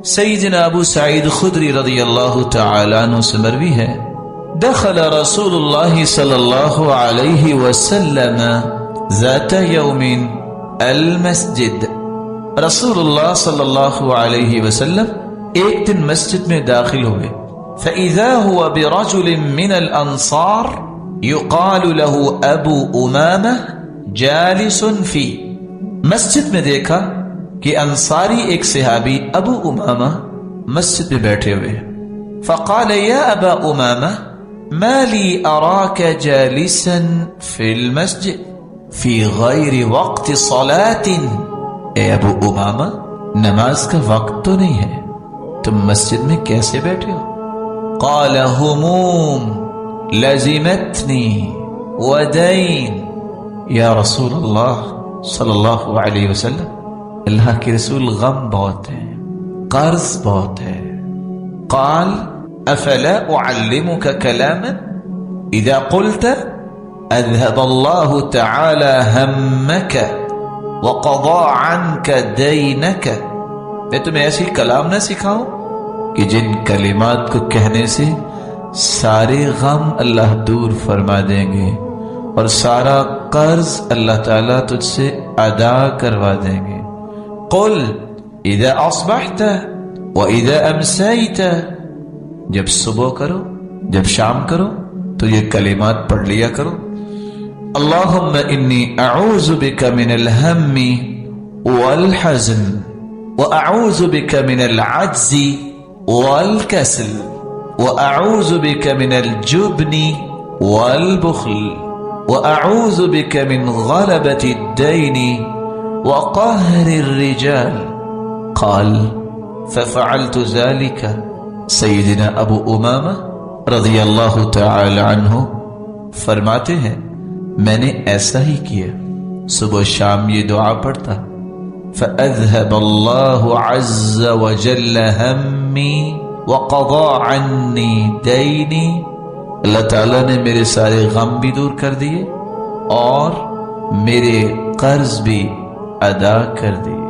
سیدنا ابو سعید خدری رضی اللہ تعالی عنہ سے مروی ہے دخل رسول اللہ صلی اللہ علیہ وسلم ذات یوم المسجد، رسول اللہ صلی اللہ علیہ وسلم ایک دن مسجد میں داخل ہوئے، فَإِذَا هُوَ بِرَجُلٍ مِّنَ الْأَنصَارِ يُقَالُ لَهُ أَبُو أُمَامَةَ جَالِسٌ فِي، مسجد میں دیکھا کہ انصاری ایک صحابی ابو امامہ مسجد میں بیٹھے ہوئے، فقال یا ابا امامہ ما لی اراک جالسا فی المسجد فی غیر وقت صلاة، اے ابو امامہ نماز کا وقت تو نہیں ہے، تم مسجد میں کیسے بیٹھے ہو؟ قال ہموم لزمتنی ودین، یا رسول اللہ صلی اللہ علیہ وسلم اللہ کے رسول غم بہت ہے، قرض بہت ہے۔ قال افلا اعلمك كلاما اذا قلت اذهب الله تعالى همك وقضى عنك دينك، میں تمہیں ایسی کلام نہ سکھاؤں کہ جن کلمات کو کہنے سے سارے غم اللہ دور فرما دیں گے اور سارا قرض اللہ تعالیٰ تجھ سے ادا کروا دیں گے۔ قل اذا اصبحت واذا امسیت، جب صبح کرو جب شام کرو تو یہ کلمات پڑھ لیا کرو۔ اللہم انی اعوذ بک من الہم والحزن واعوذ بک من العجز والکسل واعوذ بک من الجبن والبخل واعوذ بک من غلبۃ الدین وقهر الرجال۔ قال ففعلت ذلك، سیدنا ابو امامہ رضی اللہ تعالی عنہ فرماتے ہیں میں نے ایسا ہی کیا، صبح شام یہ دعا پڑھتا، فأذهب الله عز وجل همي وقضى عني ديني، اللہ تعالیٰ نے میرے سارے غم بھی دور کر دیے اور میرے قرض بھی ادا کر دیے۔